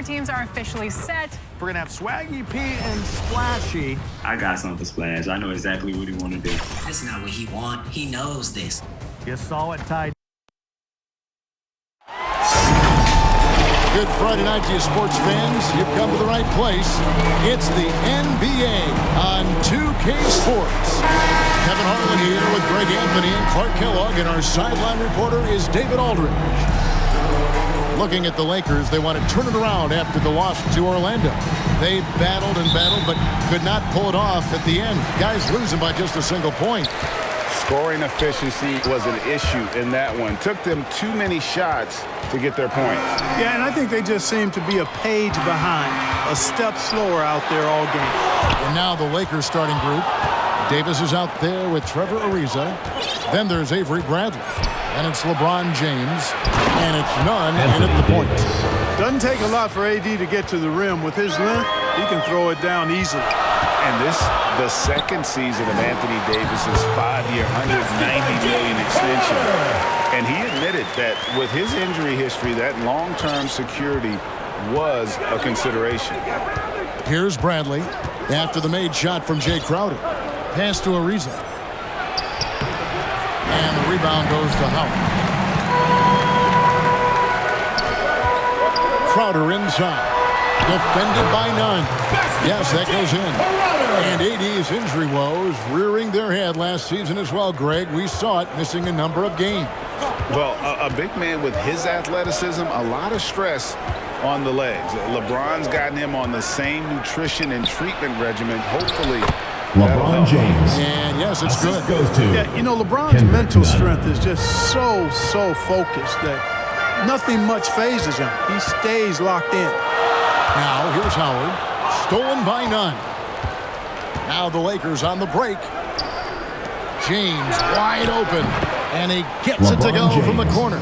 teams are officially set. We're going to have Swaggy P and Splashy. I got something for Splash. I know exactly what he want to do. This is not what he want. He knows this. You saw it tied. Good Friday night to you sports fans. You've come to the right place. It's the NBA on 2K Sports. Kevin Harlan here with Greg Anthony and Clark Kellogg, and our sideline reporter is David Aldridge. Looking at the Lakers, they want to turn it around after the loss to Orlando. They battled and battled, but could not pull it off at the end. Guys losing by just a single point. Scoring efficiency was an issue in that one. Took them too many shots to get their points. Yeah, and I think they just seem to be a page behind, a step slower out there all game. And now the Lakers starting group. Davis is out there with Trevor Ariza. Then there's Avery Bradley. And it's LeBron James. And it's none in at the point. Doesn't take a lot for AD to get to the rim. With his length, he can throw it down easily. And this, the second season of Anthony Davis's 5-year, $190 million extension. And he admitted that with his injury history, that long-term security was a consideration. Here's Bradley after the made shot from Jay Crowder. Pass to Ariza. And the rebound goes to Howard. Crowder inside. Defended by none. Yes, that goes in. And AD's injury woes rearing their head last season as well, Greg. We saw it missing a number of games. Well, a big man with his athleticism, a lot of stress on the legs. LeBron's gotten him on the same nutrition and treatment regimen. Hopefully, LeBron James. And yes, it's good. Goes to yeah, you know, LeBron's mental strength is just so focused that nothing much phases him. He stays locked in. Now, here's Howard. Stolen by none. Now the Lakers on the break. James wide open. And he gets it to go from the corner.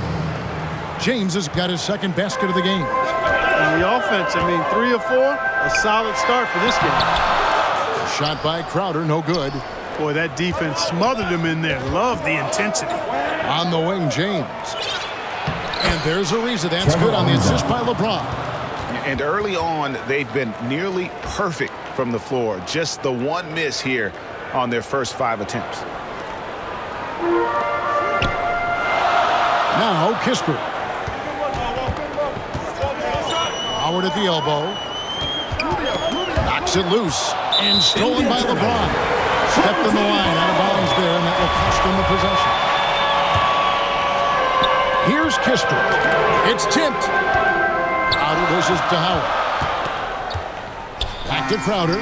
James has got his second basket of the game. And the offense, I mean, 3 of 4, a solid start for this game. Shot by Crowder, no good. Boy, that defense smothered him in there. Love the intensity. On the wing, James. And there's Ariza. That's good on the assist by LeBron. And early on, they've been nearly perfect from the floor. Just the one miss here on their first 5 attempts. Now, Kispert. Howard at the elbow. Knocks it loose. And stolen by LeBron. Stepped in the line, out of bounds there, and that will cost them the possession. Here's Kispert. It's tipped. Crowder dishes to Howard. Back to Crowder.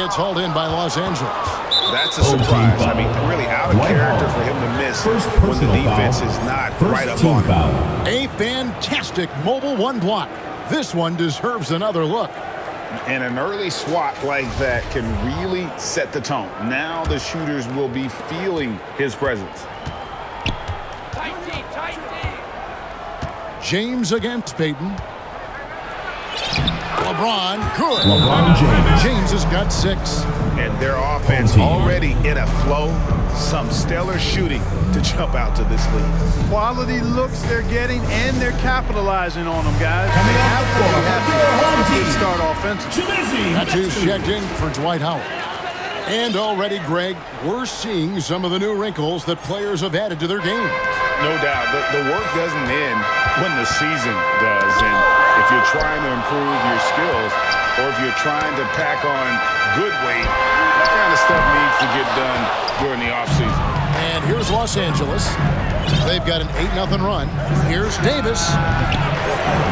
It's hauled in by Los Angeles. That's a surprise. I mean, really out of character for him to miss when the defense is not right up on him. A fantastic mobile one block. This one deserves another look. And an early swat like that can really set the tone. Now the shooters will be feeling his presence. James against Payton. LeBron, good. LeBron James. James has got 6. And their offense already in a flow. Some stellar shooting to jump out to this lead. Quality looks they're getting, and they're capitalizing on them, guys. Coming up for a good start offensively. That's who's checked in for Dwight Howard. And already, Greg, we're seeing some of the new wrinkles that players have added to their game. No doubt. The work doesn't end when the season does. And if you're trying to improve your skills, or if you're trying to pack on good weight, that kind of stuff needs to get done during the offseason. And here's Los Angeles. They've got an 8-0 run. Here's Davis.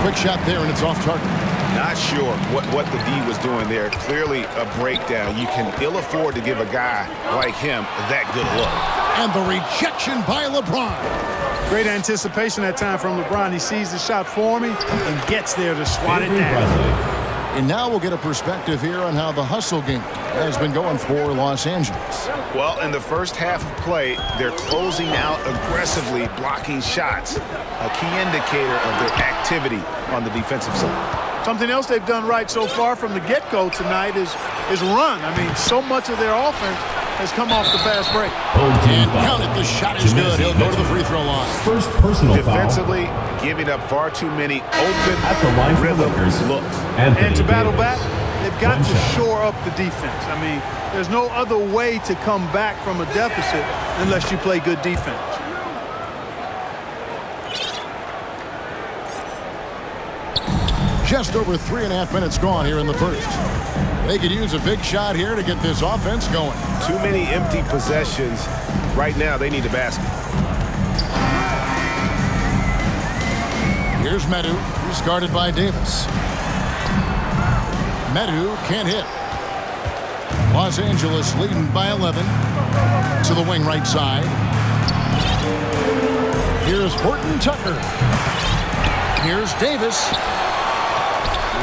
Quick shot there, and it's off target. Not sure what the D was doing there. Clearly a breakdown. You can ill afford to give a guy like him that good look. And the rejection by LeBron. Great anticipation that time from LeBron. He sees the shot forming and gets there to swat it down. And now we'll get a perspective here on how the hustle game has been going for Los Angeles. Well, in the first half of play, they're closing out aggressively, blocking shots, a key indicator of their activity on the defensive side. Something else they've done right so far from the get-go tonight is run. I mean, so much of their offense has come off the fast break. And count it. The shot is good. He'll go to the free throw line. First personal Defensively, giving up far too many open at the line for the rhythm Lakers. looks. And to battle Davis. back, they've got One to shot. shore up the defense. I mean, there's no other way to come back from a deficit unless you play good defense. Just over 3.5 minutes gone here in the first. They could use a big shot here to get this offense going. Too many empty possessions. Right now, they need a basket. Here's Medu. He's guarded by Davis. Medu can't hit. Los Angeles leading by 11. To the wing right side. Here's Horton Tucker. Here's Davis.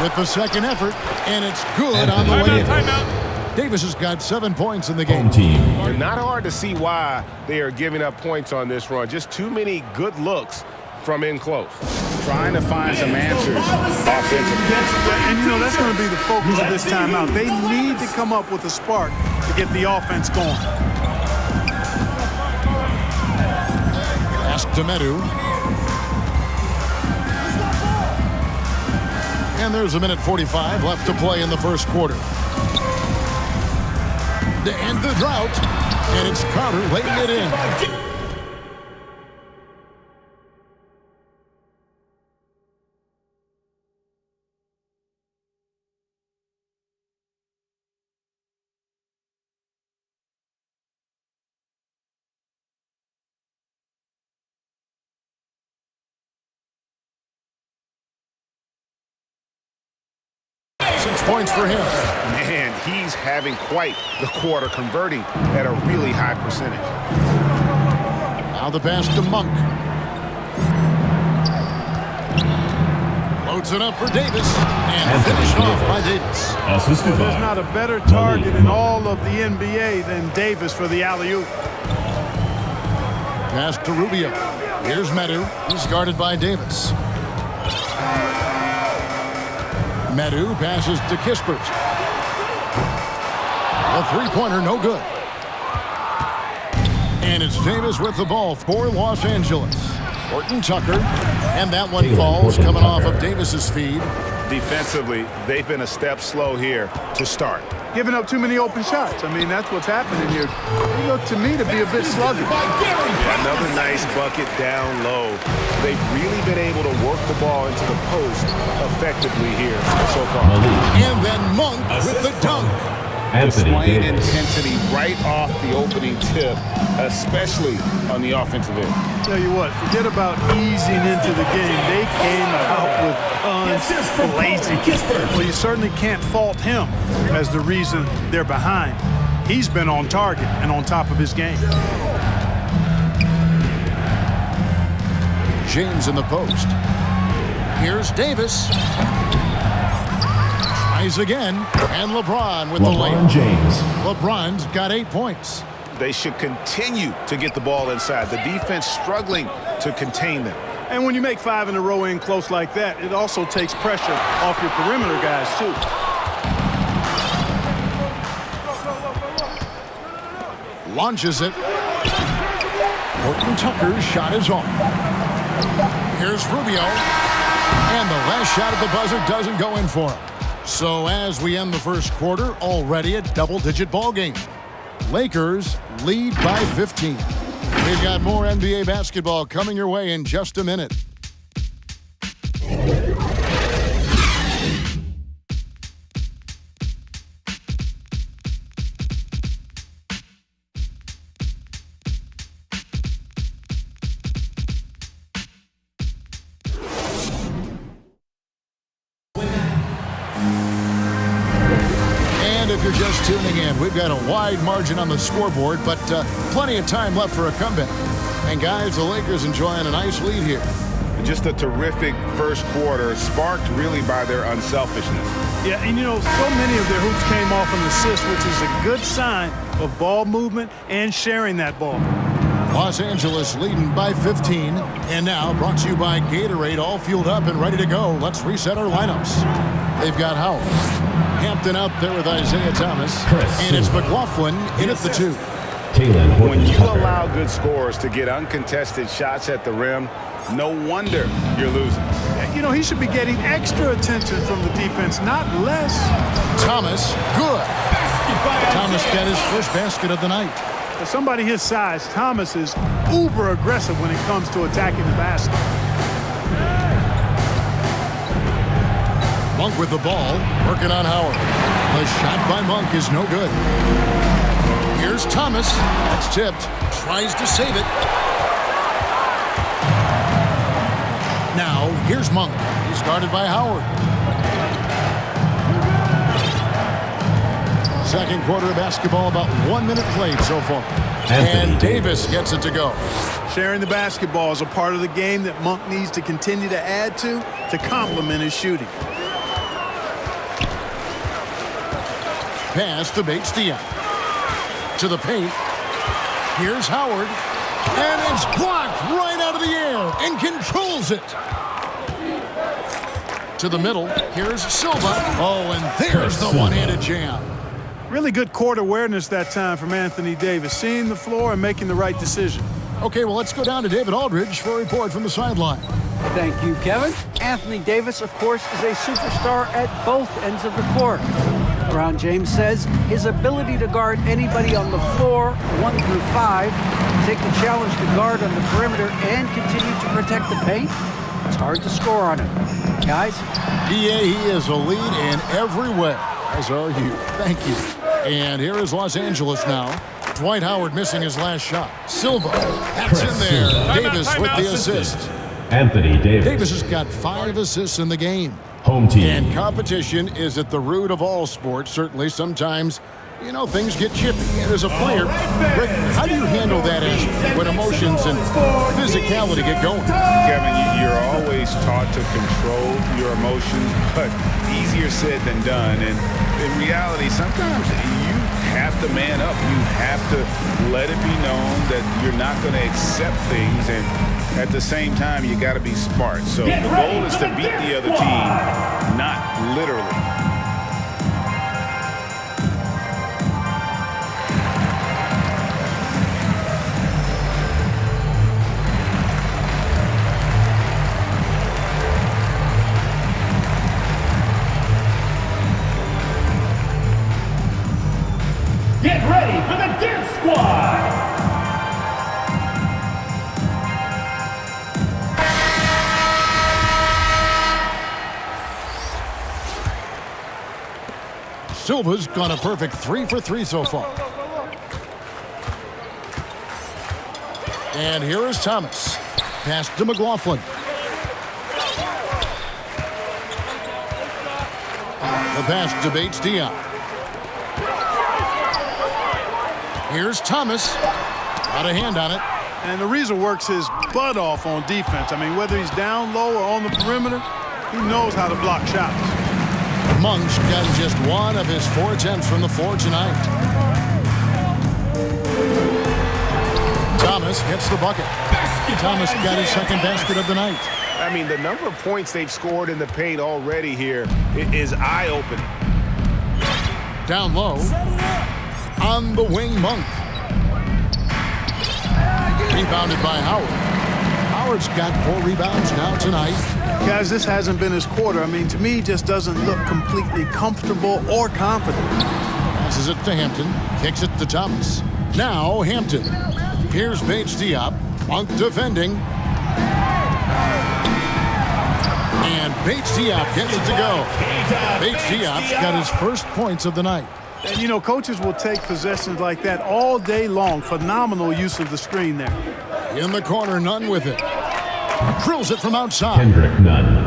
With the second effort, and it's good on the way in. Davis has got 7 points in the game. Home team. And not hard to see why they are giving up points on this run. Just too many good looks from in close. Trying to find some answers offensively. And, you know, that's going to be the focus of this timeout. They need to come up with a spark to get the offense going. Pass to Medu. And there's a minute 45 left to play in the first quarter. To end the drought, and it's Carter laying it in. 6 points for him. Man, he's having quite the quarter, converting at a really high percentage. Now the pass to Monk. Loads it up for Davis. And finished off by Davis. Assisted There's by not a better target in all of the NBA than Davis for the alley-oop. Pass to Rubio. Here's Medu. He's guarded by Davis. Medu passes to Kispert. A three-pointer, no good. And it's Davis with the ball for Los Angeles. Horton Tucker. And that one falls coming off of Davis's feed. Defensively, they've been a step slow here to start. Giving up too many open shots. I mean, that's what's happening here. They look to me to be a bit sluggish. Another nice bucket down low. They've really been able to work the ball into the post effectively here so far. And then Monk with the dunk. Displaying Davis. intensity right off the opening tip, especially on the offensive end. Tell you what, forget about easing into the game. They came out with guns blazing. Well, you certainly can't fault him as the reason they're behind. He's been on target and on top of his game. James in the post. Here's Davis. Tries again. And LeBron with the LeBron layup. James. LeBron's got 8 points. They should continue to get the ball inside. The defense struggling to contain them. And when you make 5 in a row in close like that, it also takes pressure off your perimeter guys, too. Launches it. Horton Tucker's shot is off. Here's Rubio. And the last shot at the buzzer doesn't go in for him. So as we end the first quarter, already a double-digit ball game. Lakers lead by 15. We've got more NBA basketball coming your way in just a minute. If you're just tuning in, we've got a wide margin on the scoreboard, but plenty of time left for a comeback. And guys, the Lakers enjoying a nice lead here. Just a terrific first quarter, sparked really by their unselfishness. Yeah, and you know, so many of their hoops came off an assist, which is a good sign of ball movement and sharing that ball. Los Angeles leading by 15. And now brought to you by Gatorade, all fueled up and ready to go. Let's reset our lineups. They've got Howard. Hampton out there with Isaiah Thomas. Chris And it's Silva. McLaughlin in at the 2. Taylor When you Horton-Tucker. allow good scorers to get uncontested shots at the rim, no wonder you're losing. You know, he should be getting extra attention from the defense, not less. Thomas, good. Thomas got his first basket of the night. For somebody his size, Thomas is uber aggressive when it comes to attacking the basket. Monk with the ball, working on Howard. The shot by Monk is no good. Here's Thomas. That's tipped. Tries to save it. Now, here's Monk. He's guarded by Howard. Second quarter of basketball, about 1 minute played so far. And Davis gets it to go. Sharing the basketball is a part of the game that Monk needs to continue to add to complement his shooting. Pass to Bates-Diop. To the paint. Here's Howard. And it's blocked right out of the air and controls it. To the middle. Here's Silva. Oh, and there's the one-handed jam. Really good court awareness that time from Anthony Davis, seeing the floor and making the right decision. Okay, well, let's go down to David Aldridge for a report from the sideline. Thank you, Kevin. Anthony Davis, of course, is a superstar at both ends of the court. LeBron James says his ability to guard anybody on the floor, 1 through 5, take the challenge to guard on the perimeter and continue to protect the paint, it's hard to score on him. Guys? DA, he is a lead in every way, as are you. Thank you. And here is Los Angeles now. Dwight Howard missing his last shot. Silva, that's in there. Davis with the assist. Anthony Davis. Davis has got 5 assists in the game. Home team. And competition is at the root of all sports. Certainly, sometimes, you know, things get chippy. And as a player, Rick, how do you handle that as when emotions and physicality get going? Kevin, you're always taught to control your emotions, but easier said than done. And in reality, sometimes you have to man up. You have to let it be known that you're not going to accept things, and at the same time, you got to be smart. So the goal is to beat the other team, not literally. Get ready for the Dance Squad. Silva's gone a perfect 3 for 3 so far. And here is Thomas. Pass to McLaughlin. The pass to Bates-Diop. Here's Thomas. Got a hand on it. And Ariza works his butt off on defense. I mean, whether he's down low or on the perimeter, he knows how to block shots. Monk's got just 1 of his 4 attempts from the floor tonight. Thomas gets the bucket. Thomas got his second basket of the night. I mean, the number of points they've scored in the paint already here is eye-opening. Down low. On the wing, Monk. Rebounded by Howard. Howard's got 4 rebounds now tonight. Guys, this hasn't been his quarter. I mean, to me, he just doesn't look completely comfortable or confident. Passes it to Hampton. Kicks it to Thomas. Now Hampton. Here's Bates-Diop. Monk defending. And Bates-Diop gets it to go. Bates-Diop's got his first points of the night. And, you know, coaches will take possessions like that all day long. Phenomenal use of the screen there. In the corner, Nunn with it. Drills it from outside. Kendrick Nunn.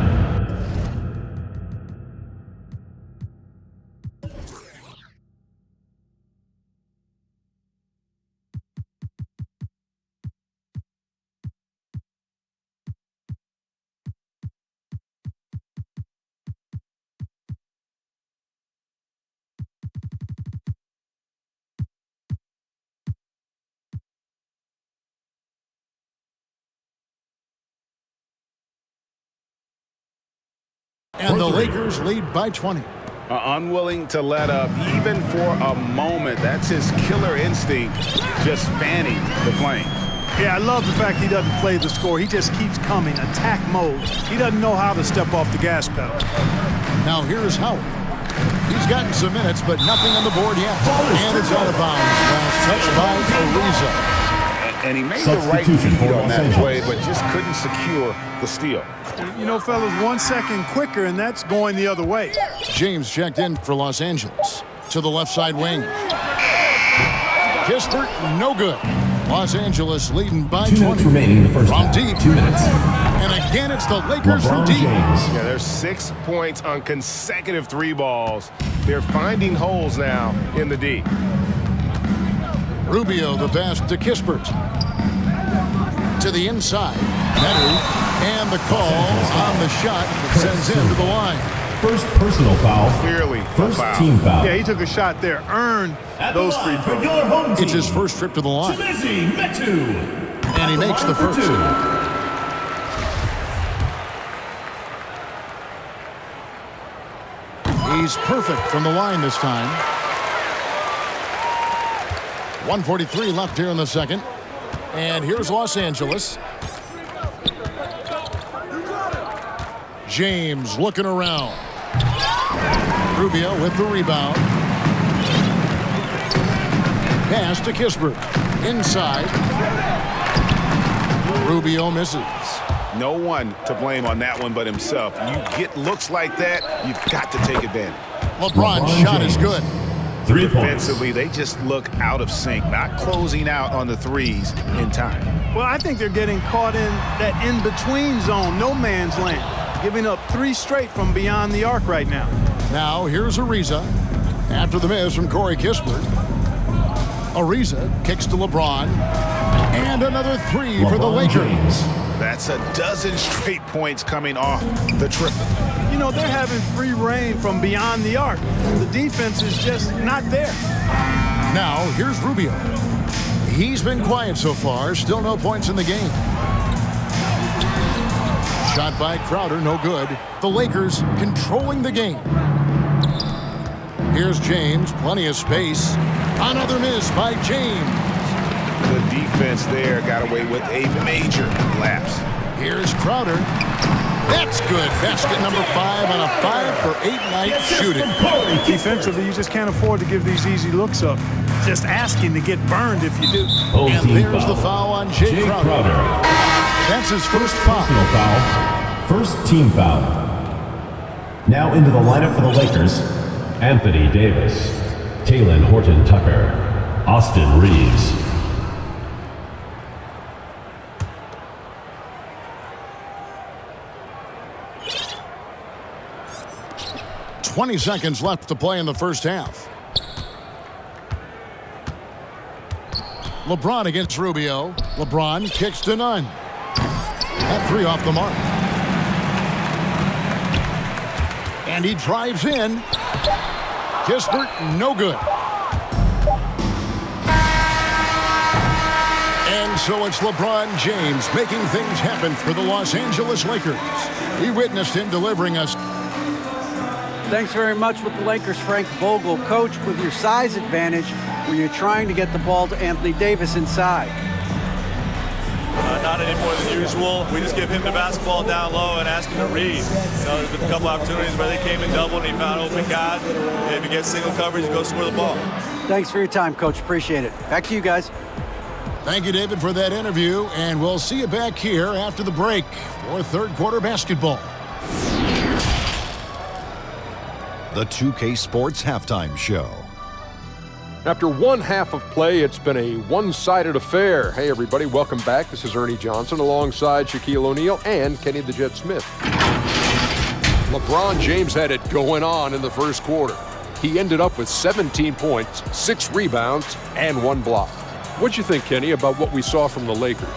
And the Lakers lead by 20. Unwilling to let up even for a moment. That's his killer instinct, just fanning the Flames. Yeah, I love the fact he doesn't play the score. He just keeps coming, attack mode. He doesn't know how to step off the gas pedal. Now here's Howard. He's gotten some minutes, but nothing on the board yet. And it's out of bounds. Last touch by Ariza. And he made the right read on that play, but just couldn't secure the steal. You know, fellas, 1 second quicker, and that's going the other way. James checked in for Los Angeles. To the left side wing. Kispert, no good. Los Angeles leading by 20. 2 minutes remaining in the first from half. deep. 2 minutes. And again, it's the Lakers from deep. Yeah, there's 6 points on consecutive 3 balls. They're finding holes now in the D. Rubio, the pass to Kispert. To the inside. Netu. And the call on the shot that sends him to the line. First personal foul. Clearly First foul. team foul. Yeah, he took a shot there, earned those free throws. It's his first trip to the line. And he makes the first. He's perfect from the line this time. 1:43 left here in the second. And here's Los Angeles. James looking around. Rubio with the rebound. Pass to Kispert. Inside. Rubio misses. No one to blame on that one but himself. You get looks like that, you've got to take advantage. LeBron's shot is good. 3 points. Defensively, they just look out of sync, not closing out on the threes in time. Well, I think they're getting caught in that in-between zone, no man's land, giving up 3 straight from beyond the arc right now. Now here's Ariza. After the miss from Corey Kispert. Ariza kicks to LeBron. And another 3 for the Lakers. James. That's a dozen straight points coming off the triple. You know, they're having free reign from beyond the arc. The defense is just not there. Now here's Rubio. He's been quiet so far. Still no points in the game. Shot by Crowder, no good. The Lakers controlling the game. Here's James, plenty of space. Another miss by James. The defense there got away with a major lapse. Here's Crowder. That's good. Basket number 5 on a 5-for-8 night shooting. Defensively, you just can't afford to give these easy looks up. Just asking to get burned if you do. And there's the foul on Jay Crowder. That's his first foul. Personal foul. First team foul. Now into the lineup for the Lakers. Anthony Davis. Talen Horton-Tucker. Austin Reeves. 20 seconds left to play in the first half. LeBron against Rubio. LeBron kicks to none. That 3 off the mark. And he drives in. Kispert, no good. And so it's LeBron James making things happen for the Los Angeles Lakers. We witnessed him delivering us. Thanks very much with the Lakers, Frank Vogel. Coach, with your size advantage, were you trying to get the ball to Anthony Davis inside? Not any more than usual. We just give him the basketball down low and ask him to read. You know, there's been a couple opportunities where they came in double and he found open guys. If he gets single coverage, he goes score the ball. Thanks for your time, Coach. Appreciate it. Back to you guys. Thank you, David, for that interview. And we'll see you back here after the break for third quarter basketball. The 2K Sports Halftime Show. After one half of play, it's been a one-sided affair. Hey, everybody, welcome back. This is Ernie Johnson alongside Shaquille O'Neal and Kenny the Jet Smith. LeBron James had it going on in the first quarter. He ended up with 17 points, 6 rebounds, and 1 block. What'd you think, Kenny, about what we saw from the Lakers?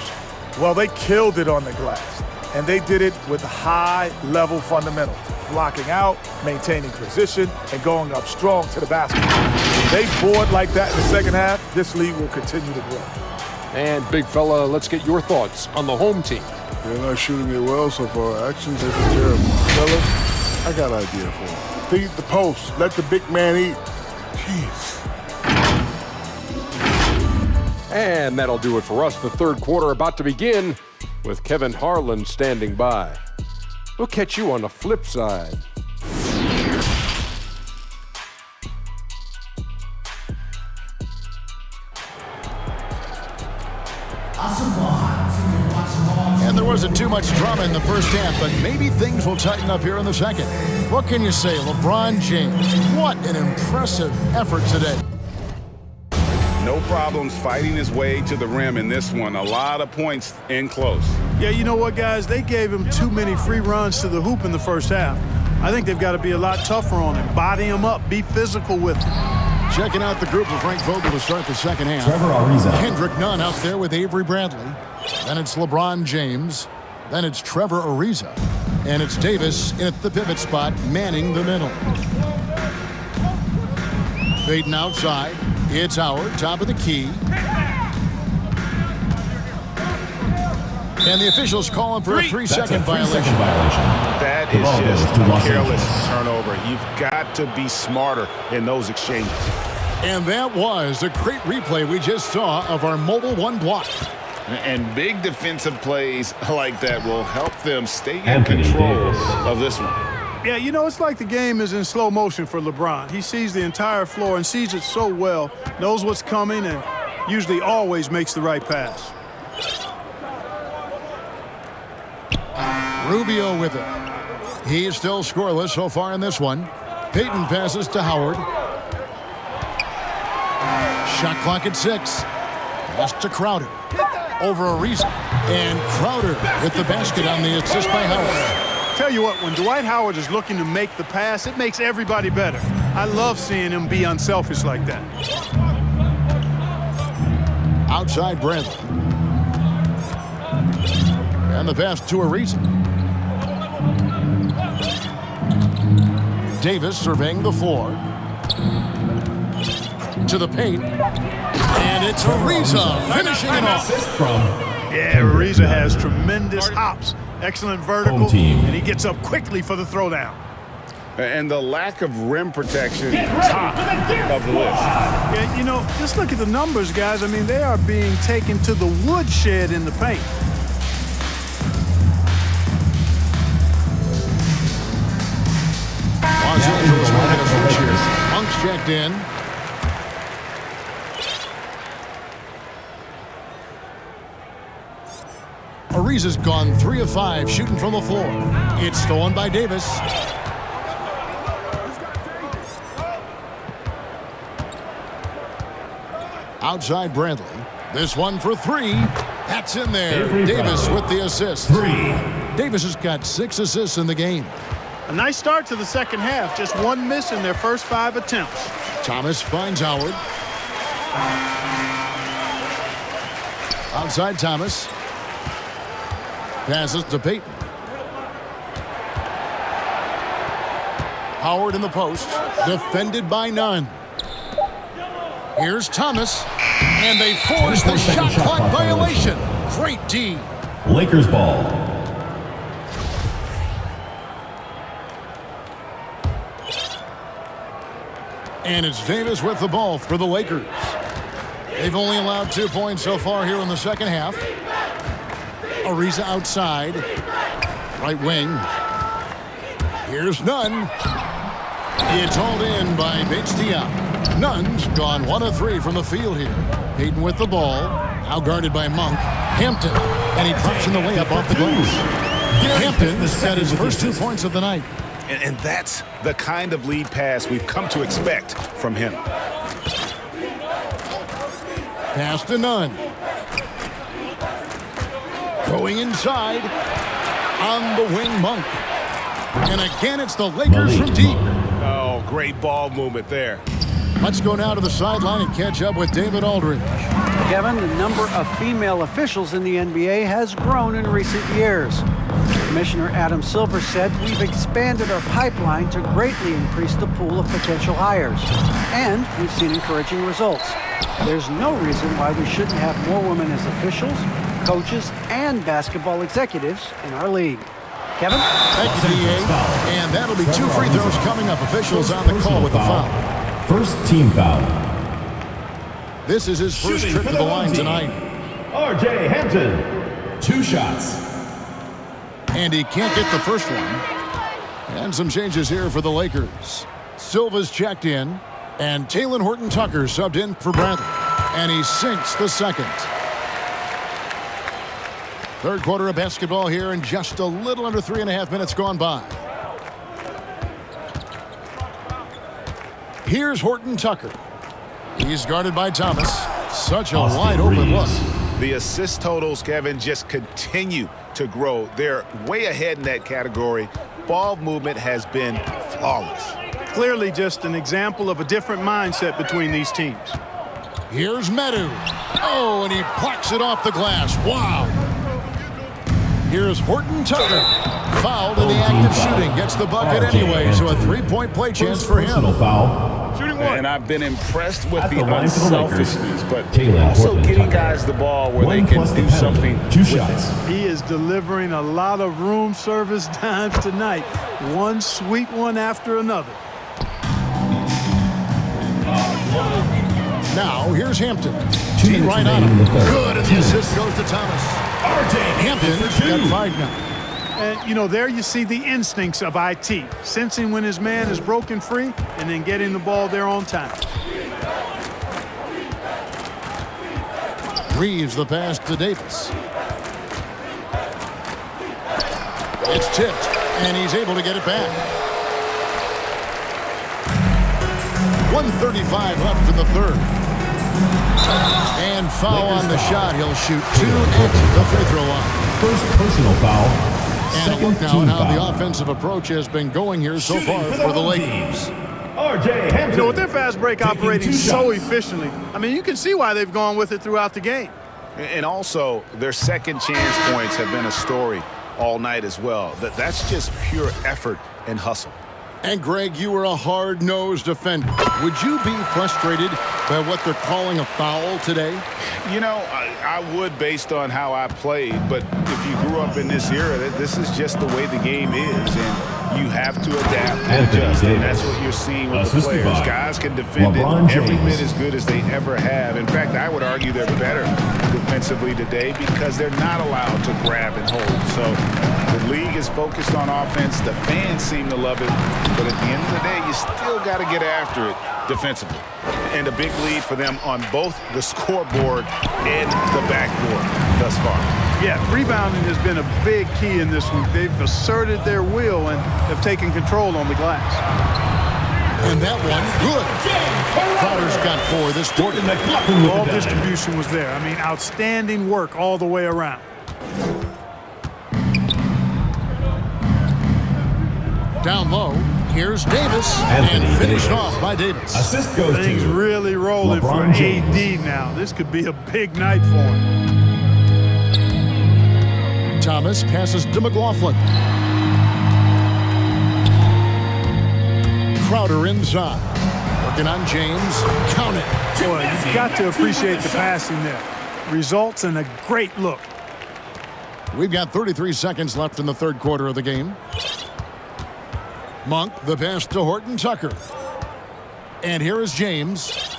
Well, they killed it on the glass, and they did it with high-level fundamentals. Blocking out, maintaining position, and going up strong to the basket. If they board like that in the second half, this league will continue to grow. And, big fella, let's get your thoughts on the home team. They're not shooting it well so far. Actions have been terrible. Fellas, I got an idea for him. Feed the post. Let the big man eat. Jeez. And that'll do it for us. The third quarter about to begin with Kevin Harlan standing by. We'll catch you on the flip side. And there wasn't too much drama in the first half, but maybe things will tighten up here in the second. What can you say, LeBron James? What an impressive effort today. No problems fighting his way to the rim in this one. A lot of points in close. Yeah, you know what, guys? They gave him too many free runs to the hoop in the first half. I think they've got to be a lot tougher on him. Body him up. Be physical with him. Checking out the group of Frank Vogel to start the second half. Trevor Ariza. Kendrick Nunn out there with Avery Bradley. Then it's LeBron James. Then it's Trevor Ariza. And it's Davis at the pivot spot, manning the middle. Payton outside. It's Howard, top of the key. And the officials calling for a 3-second violation. That is just a careless turnover. You've got to be smarter in those exchanges. And that was a great replay we just saw of our Mobile One block. And big defensive plays like that will help them stay in control of this one. Yeah, you know, it's like the game is in slow motion for LeBron. He sees the entire floor and sees it so well, knows what's coming, and usually always makes the right pass. Rubio with it. He's still scoreless so far in this one. Payton passes to Howard. Shot clock at 6. Pass to Crowder. Over Ariza. And Crowder with the basket on the assist by Howard. Tell you what, when Dwight Howard is looking to make the pass, it makes everybody better. I love seeing him be unselfish like that. Outside Bradley. And the pass to Ariza. Davis surveying the floor. To the paint. And it's Ariza finishing it off. Yeah, Ariza has tremendous hops. Excellent vertical, and he gets up quickly for the throwdown. And the lack of rim protection, top of the list. Yeah, you know, just look at the numbers, guys. I mean, they are being taken to the woodshed in the paint. Los Angeles will get a switch here. Monk's checked in. Ariza's gone 3 of 5 shooting from the floor. It's stolen by Davis. Outside Bradley. This one for 3. That's in there. Davis with the assist. Davis has got 6 assists in the game. A nice start to the second half. Just one miss in their first 5 attempts. Thomas finds Howard. Outside Thomas. Passes to Payton. Howard in the post. Defended by Nunn. Here's Thomas. And they force the shot clock violation. Great D. Lakers ball. And it's Davis with the ball for the Lakers. They've only allowed 2 points so far here in the second half. Ariza outside. Right wing. Here's Nunn. It's hauled in by Bates-Diop. Nunn's gone 1 of 3 from the field here. Payton with the ball. Now guarded by Monk. Hampton. And he drops in the layup off the glass. Hampton's got his first 2 points of the night. And that's the kind of lead pass we've come to expect from him. Pass to Nunn. Going inside. On the wing, Monk. And again, it's the Lakers from deep. Oh, great ball movement there. Let's go now to the sideline and catch up with David Aldridge. Kevin, the number of female officials in the NBA has grown in recent years. Commissioner Adam Silver said, "We've expanded our pipeline to greatly increase the pool of potential hires. And we've seen encouraging results. There's no reason why we shouldn't have more women as officials, coaches, and basketball executives in our league." Kevin? Thank you, D.A. And that'll be 2 free throws coming up. Officials on the call with the foul. First team foul. This is his first trip to the line tonight. R.J. Hampton, 2 shots. And he can't get the first one. And some changes here for the Lakers. Silva's checked in, and Talen Horton-Tucker subbed in for Bradley. And he sinks the second. Third quarter of basketball here, and just a little under 3.5 minutes gone by. Here's Horton-Tucker. He's guarded by Thomas. Such a wide open look. The assist totals, Kevin, just continue to grow. They're way ahead in that category. Ball movement has been flawless. Clearly just an example of a different mindset between these teams. Here's Medu. Oh, and he plucks it off the glass. Wow. Here's Horton-Tucker. Fouled in the act of shooting. Gets the bucket anyway, so a 3-point play chance for him. Shooting one. And I've been impressed with the unselfishness, but also getting guys the ball where they can do something. 2 shots. He is delivering a lot of room service dimes tonight. One sweet one after another. Now, here's Hampton. Right on him. Good, and the assist goes to Thomas. Hampton's got 5 now. And, you know, there you see the instincts of IT. Sensing when his man is broken free and then getting the ball there on time. Reeves the pass to Davis. It's tipped, and he's able to get it back. 1:35 left in the third. And foul on the shot. He'll shoot 2 at the free throw line. First personal foul. And a look now at how the offensive approach has been going here so far for the Lakers. R.J. Hampton. You know, with their fast break operating so efficiently, I mean, you can see why they've gone with it throughout the game. And also, their second chance points have been a story all night as well. That's just pure effort and hustle. And, Greg, you were a hard-nosed defender. Would you be frustrated by what they're calling a foul today? You know, I would based on how I played, but if you grew up in this era, this is just the way the game is, and you have to adapt and adjust, and that's what you're seeing with the players. Guys can defend it every bit as good as they ever have. In fact, I would argue they're better defensively today because they're not allowed to grab and hold. So the league is focused on offense. The fans seem to love it, but at the end of the day, you still got to get after it defensively. And a big lead for them on both the scoreboard and the backboard thus far. Yeah, rebounding has been a big key in this one. They've asserted their will and have taken control on the glass. And that one, good. Crowder's got 4 this quarter. Ball distribution was there. I mean, outstanding work all the way around. Down low, here's Davis, and finished off by Davis. Assist goes Things to really rolling LeBron for James. AD now. This could be a big night for him. Thomas passes to McLaughlin. Crowder inside. Working on James. Count it. Boy, you've got to appreciate the passing there. Results in a great look. We've got 33 seconds left in the third quarter of the game. Monk, the pass to Horton-Tucker. And here is James.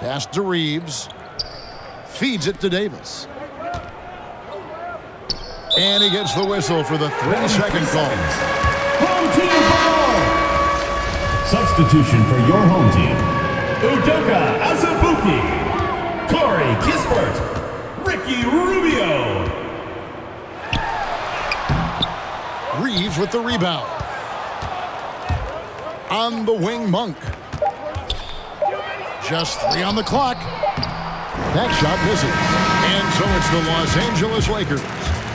Pass to Reeves. Feeds it to Davis. And he gets the whistle for the 3-second call. Home team foul. Substitution for your home team. Udoka Azubuike. Corey Kispert. Ricky Rubio. Reeves with the rebound. On the wing, Monk. Just 3 on the clock. That shot misses. And so it's the Los Angeles Lakers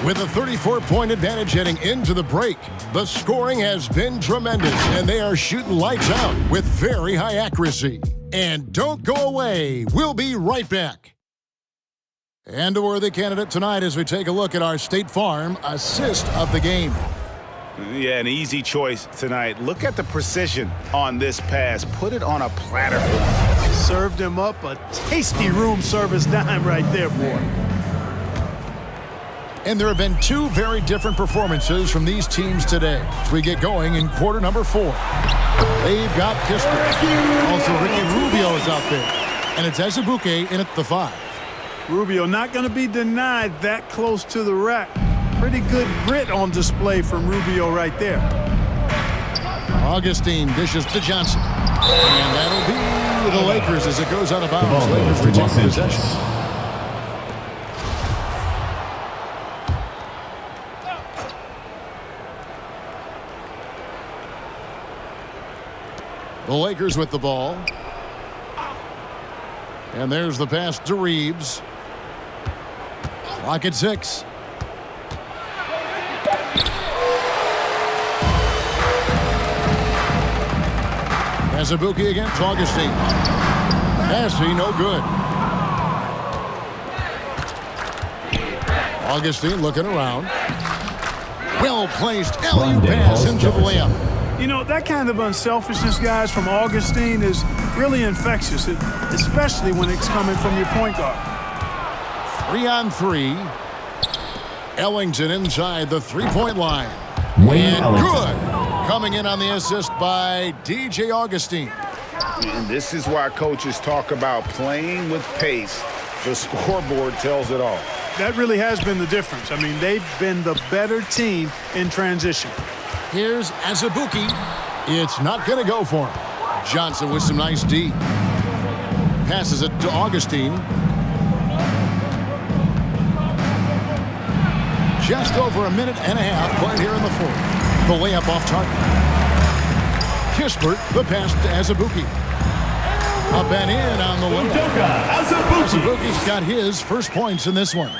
with a 34-point advantage heading into the break. The scoring has been tremendous, and they are shooting lights out with very high accuracy. And don't go away. We'll be right back. And a worthy candidate tonight as we take a look at our State Farm assist of the game. Yeah, an easy choice tonight. Look at the precision on this pass. Put it on a platter for him. Served him up a tasty room service dime right there, boy. And there have been two very different performances from these teams today as we get going in quarter number 4. They've got Kispert. Also, Ricky Rubio is out there. And it's Azubuike in at the 5. Rubio not going to be denied that close to the rack. Pretty good grit on display from Rubio right there. Augustine dishes to Johnson. And that'll be the Lakers as it goes out of bounds. Lakers retain possession. The Lakers with the ball. And there's the pass to Reeves. Clock at 6. Azubuike against Augustine. Passy, no good. Augustine looking around. Well-placed alley-oop pass into the layup. You know, that kind of unselfishness, guys, from Augustine is really infectious, especially when it's coming from your point guard. 3-on-3. Ellington inside the three-point line. Wayne And good. Coming in on the assist by DJ Augustine. And this is why coaches talk about playing with pace. The scoreboard tells it all. That really has been the difference. I mean, they've been the better team in transition. Here's Azubuike. It's not going to go for him. Johnson with some nice D. Passes it to Augustine. Just over a minute and a half played here in the 4th. The layup off target. Kispert, the pass to Azubuike. Up and in on the layup. Azubuike's got his first points in this one.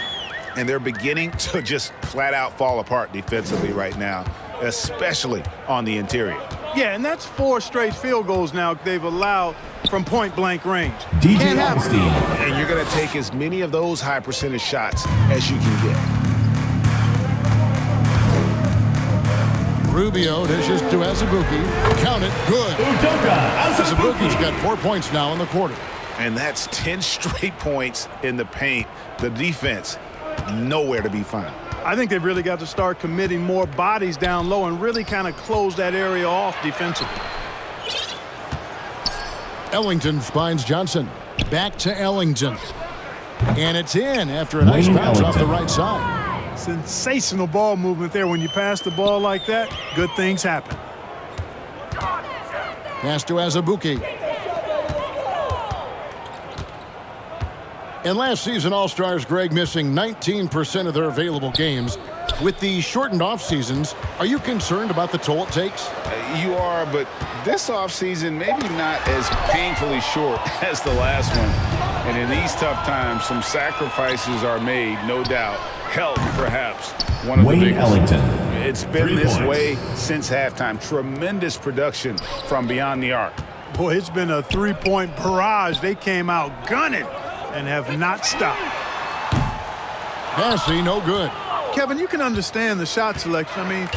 And they're beginning to just flat out fall apart defensively right now, especially on the interior. Yeah, and that's 4 straight field goals now they've allowed from point-blank range. DJ Augustine. And you're going to take as many of those high percentage shots as you can get. Rubio dishes to Azubuike. Count it. Good. Azubuike's got 4 points now in the quarter. And that's 10 straight points in the paint. The defense, nowhere to be found. I think they've really got to start committing more bodies down low and really kind of close that area off defensively. Ellington finds Johnson. Back to Ellington. And it's in after a nice bounce off the right side. Sensational ball movement there. When you pass the ball like that, good things happen. Pass to Azubuike. And last season, All-Stars, Greg, missing 19% of their available games. With the shortened off seasons, are you concerned about the toll it takes? You are, but this offseason maybe not as painfully short as the last one. And in these tough times, some sacrifices are made, no doubt. Health, perhaps, one of the biggest. Ellington. It's been this way since halftime. Tremendous production from beyond the arc. Boy, it's been a three-point barrage. They came out gunning and have not stopped. Passy, no good. Kevin, you can understand the shot selection. I mean,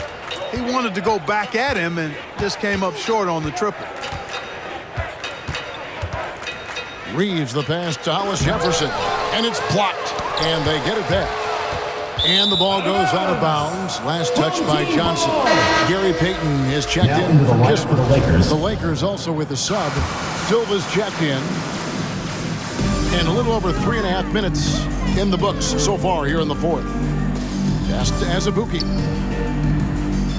he wanted to go back at him and just came up short on the triple. Reeves the pass to Hollis Jefferson. And it's blocked. And they get it back. And the ball goes out of bounds. Last touch by Johnson. Gary Payton is checked in for Kispert. The Lakers also with a sub. Silva's checked in. And a little over 3.5 minutes in the books so far here in the 4th. Pass to Azubuike.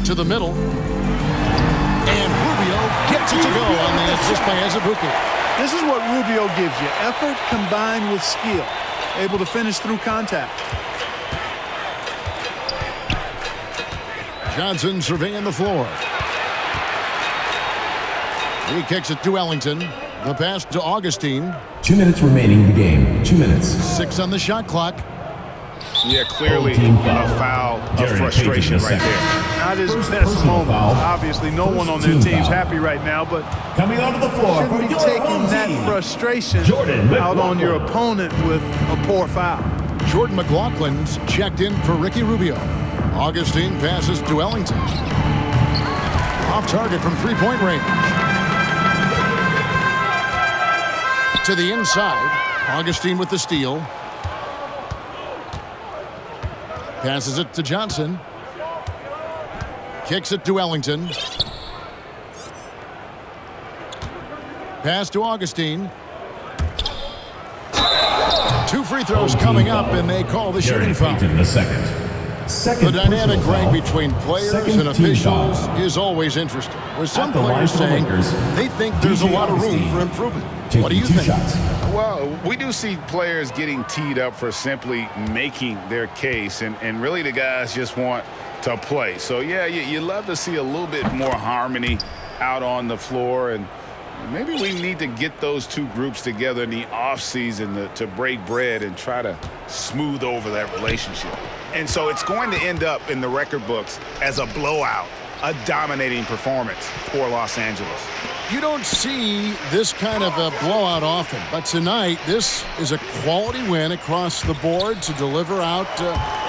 To the middle. And Rubio gets it to go on the assist by Azubuike. This is what Rubio gives you. Effort combined with skill. Able to finish through contact. Johnson surveying the floor. He kicks it to Ellington. The pass to Augustine. 2 minutes remaining in the game. 2 minutes. 6 on the shot clock. Yeah, clearly a foul of frustration right there. Not his best moment. Obviously, no one on their team's happy right now, but coming onto the floor, shouldn't be taking that frustration out on your opponent with a poor foul. Jordan McLaughlin's checked in for Ricky Rubio. Augustine passes to Ellington. Off target from three-point range. To the inside. Augustine with the steal. Passes it to Johnson. Kicks it to Ellington. Pass to Augustine. 2 free throws coming up, and they call the shooting foul. The second The dynamic, Greg, foul. between players Second and team officials foul. is always interesting. With some At the line players for the saying Lakers, they think there's a DJ lot of room Augustine for improvement. taking What do you 2 think? shots. Well, we do see players getting teed up for simply making their case, and really the guys just want to play. So, yeah, you love to see a little bit more harmony out on the floor, and maybe we need to get those two groups together in the offseason to break bread and try to smooth over that relationship. And so it's going to end up in the record books as a blowout, a dominating performance for Los Angeles. You don't see this kind of a blowout often, but tonight this is a quality win across the board to deliver out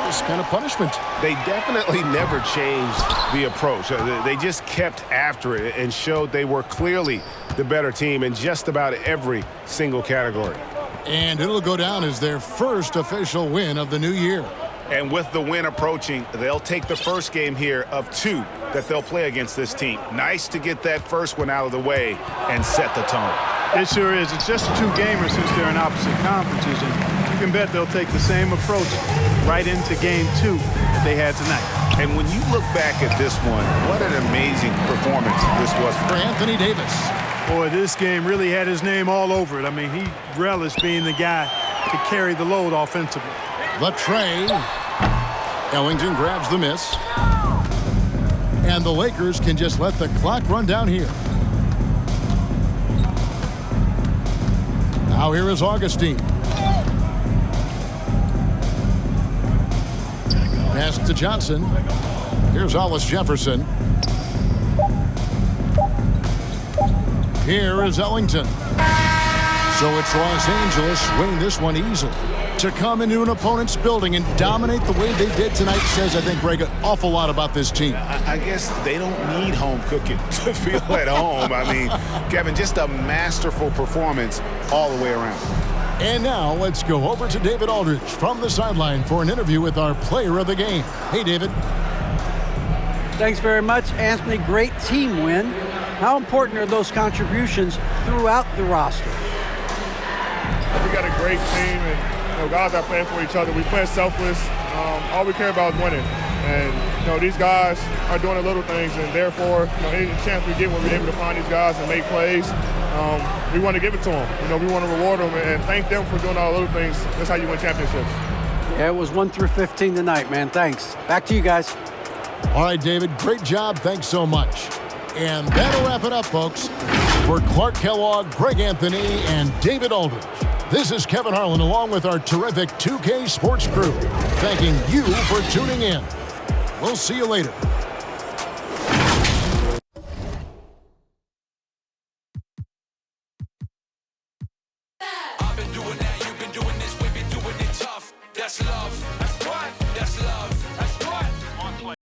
this kind of punishment. They definitely never changed the approach. They just kept after it and showed they were clearly the better team in just about every single category. And it'll go down as their first official win of the new year. And with the win approaching, they'll take the first game here of 2 that they'll play against this team. Nice to get that first one out of the way and set the tone. It sure is. It's just a 2-gamer since they're in opposite conferences, and you can bet they'll take the same approach right into game 2 that they had tonight. And when you look back at this one, what an amazing performance this was for Anthony Davis. Boy, this game really had his name all over it. I mean, he relished being the guy to carry the load offensively. The tray. Ellington grabs the miss. And the Lakers can just let the clock run down here. Now here is Augustine. Pass to Johnson. Here's Hollis Jefferson. Here is Ellington. So it's Los Angeles winning this one easily. To come into an opponent's building and dominate the way they did tonight says, I think, Greg, an awful lot about this team. I guess they don't need home cooking to feel at home. I mean, Kevin, just a masterful performance all the way around. And now let's go over to David Aldridge from the sideline for an interview with our player of the game. Hey, David. Thanks very much, Anthony. Great team win. How important are those contributions throughout the roster? We got a great team, and guys are playing for each other. We play selfless. All we care about is winning. And these guys are doing the little things, and therefore, any chance we get when we're able to find these guys and make plays, we want to give it to them. We want to reward them and thank them for doing all the little things. That's how you win championships. Yeah, it was 1 through 15 tonight, man. Thanks. Back to you guys. All right, David, great job. Thanks so much. And that'll wrap it up, folks. For Clark Kellogg, Greg Anthony, and David Aldridge, this is Kevin Harlan along with our terrific 2K Sports crew, thanking you for tuning in. We'll see you later. I've been doing that, you've been doing this, we've been doing it tough. That's love.